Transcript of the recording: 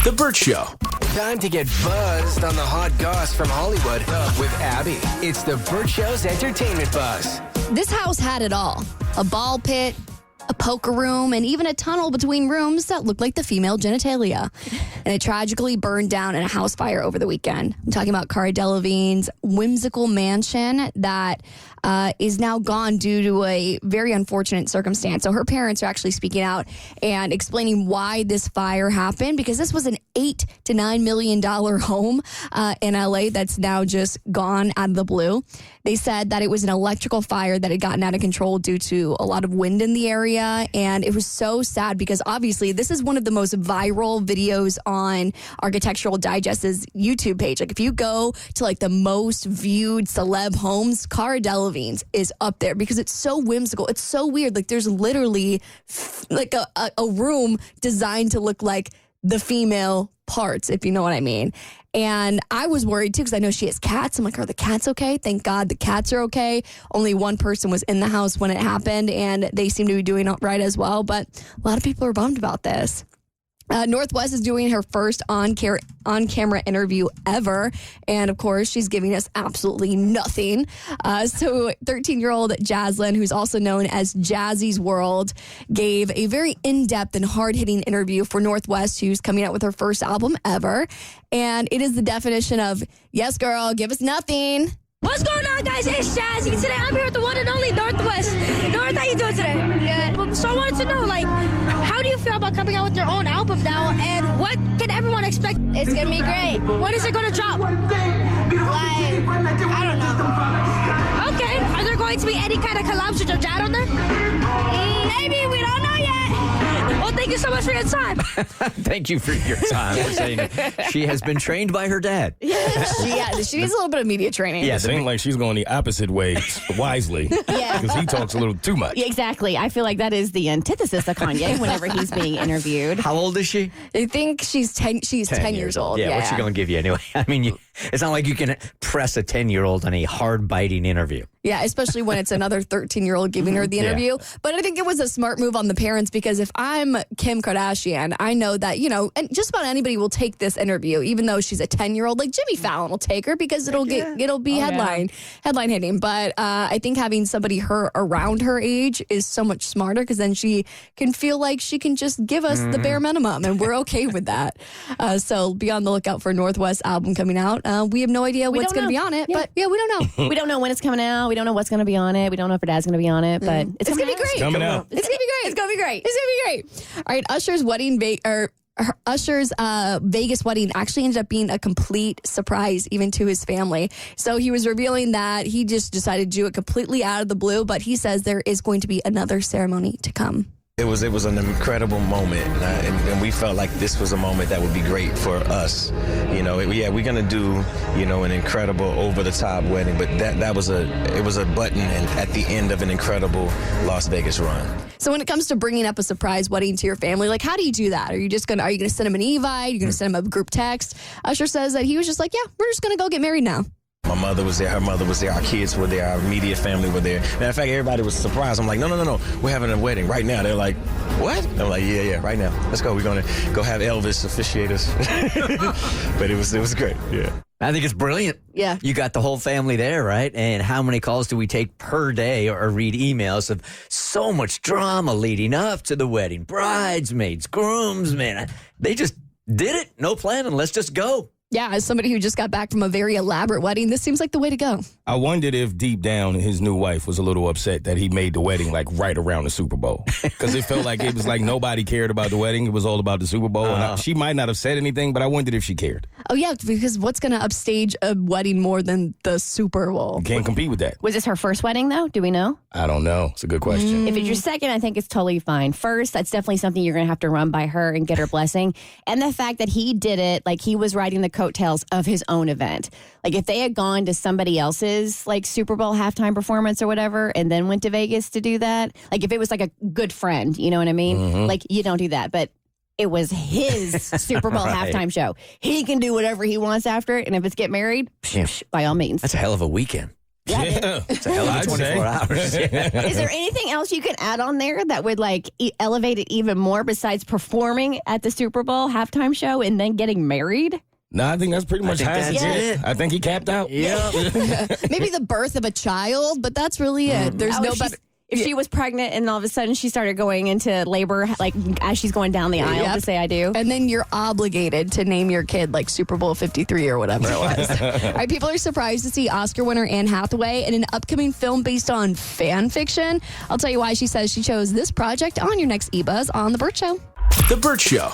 The Bert Show. Time to get buzzed on the hot goss from Hollywood with Abby. It's the Bert Show's entertainment buzz. This house had it all. A ball pit, a poker room, and even a tunnel between rooms that looked like the female genitalia. And it tragically burned down in a house fire over the weekend. I'm talking about Cara Delevingne's whimsical mansion that is now gone due to a very unfortunate circumstance. So her parents are actually speaking out and explaining why this fire happened, because this was an $8 to $9 million home in LA that's now just gone out of the blue. They said that it was an electrical fire that had gotten out of control due to a lot of wind in the area. And it was so sad because obviously this is one of the most viral videos on Architectural Digest's YouTube page. Like if you go to like the most viewed celeb homes, Cara Delevingne's is up there because it's so whimsical. It's so weird. Like there's literally like a room designed to look like the female parts, if you know what I mean. And I was worried too because I know she has cats. I'm like, are the cats okay? Thank God the cats are okay. Only one person was in the house when it happened and they seem to be doing right as well. But a lot of people are bummed about this. Northwest is doing her first on-camera interview ever. And, of course, she's giving us absolutely nothing. So 13-year-old Jaslyn, who's also known as Jazzy's World, gave a very in-depth and hard-hitting interview for Northwest, who's coming out with her first album ever. And it is the definition of, yes, girl, give us nothing. What's going on, guys? It's Jazzy. Today I'm here with the one and only Northwest. North, how you doing today? Good. So I wanted to know, like, how do you feel about coming out with your own album now, and what can everyone expect? It's gonna be great. When is it gonna drop? Like, I don't know. Okay. Are there going to be any kind of collabs with your dad on there? Maybe, we don't know yet. Well, thank you so much for your time. Thank you for your time. We're saying she has been trained by her dad. Yeah, she needs a little bit of media training. Yeah, it seems like she's going the opposite way wisely. Yeah. Because he talks a little too much. Yeah, exactly. I feel like that is the antithesis of Kanye whenever he's being interviewed. How old is she? I think she's 10 years old. Yeah, what's she going to give you anyway? I mean, it's not like you can press a 10-year-old on a hard-biting interview. Yeah, especially when it's another 13-year-old giving her the interview. Yeah. But I think it was a smart move on the parents because if I'm Kim Kardashian, I know that, you know, and just about anybody will take this interview, even though she's a 10-year-old. Like Jimmy Fallon will take her because it'll be headline hitting. But I think having somebody around her age is so much smarter because then she can feel like she can just give us the bare minimum, and we're okay with that. So be on the lookout for Northwest album coming out. We have no idea what's going to be on it, but yeah, we don't know. We don't know when it's coming out. We don't know what's going to be on it. We don't know if her dad's going to be on it, but it's going to be great. It's coming out. It's going to be great. It's going to be great. It's going to be great. All right, Usher's Vegas wedding actually ended up being a complete surprise even to his family. So he was revealing that he just decided to do it completely out of the blue, but he says there is going to be another ceremony to come. It was an incredible moment, and we felt like this was a moment that would be great for us. You know, we're gonna do, you know, an incredible over-the-top wedding, but that was a button and at the end of an incredible Las Vegas run. So when it comes to bringing up a surprise wedding to your family, like how do you do that? Are you gonna send them an Evite? Are you gonna send them a group text? Usher says that he was just like, yeah, we're just gonna go get married now. My mother was there, her mother was there, our kids were there, our immediate family were there. Matter of fact, everybody was surprised. I'm like, no, we're having a wedding right now. They're like, what? I'm like, yeah, right now. Let's go. We're going to go have Elvis officiate us. But it was great, yeah. I think it's brilliant. Yeah. You got the whole family there, right? And how many calls do we take per day or read emails of so much drama leading up to the wedding? Bridesmaids, groomsmen. They just did it. No planning. Let's just go. Yeah, as somebody who just got back from a very elaborate wedding, this seems like the way to go. I wondered if deep down his new wife was a little upset that he made the wedding like right around the Super Bowl. Because it felt like it was like nobody cared about the wedding. It was all about the Super Bowl. And she might not have said anything, but I wondered if she cared. Oh, yeah, because what's going to upstage a wedding more than the Super Bowl? You can't compete with that. Was this her first wedding, though? Do we know? I don't know. It's a good question. If it's your second, I think it's totally fine. First, that's definitely something you're going to have to run by her and get her blessing. And the fact that he did it, like he was riding the coattails of his own event. Like if they had gone to somebody else's like Super Bowl halftime performance or whatever and then went to Vegas to do that, like if it was like a good friend, you know what I mean? Like you don't do that. But it was his Super Bowl halftime show. He can do whatever he wants after it. And if it's get married, by all means. That's a hell of a weekend. Yeah. It's a hell of a 24 hours. Yeah. Is there anything else you can add on there that would like elevate it even more besides performing at the Super Bowl halftime show and then getting married? No, I think that's pretty much how that's it. I think he capped out. Yeah. Maybe the birth of a child, but that's really it. There's no better. If she was pregnant and all of a sudden she started going into labor, like as she's going down the aisle to say I do. And then you're obligated to name your kid like Super Bowl 53 or whatever it was. All right, people are surprised to see Oscar winner Anne Hathaway in an upcoming film based on fan fiction. I'll tell you why she says she chose this project on your next eBuzz on The Bert Show. The Bert Show.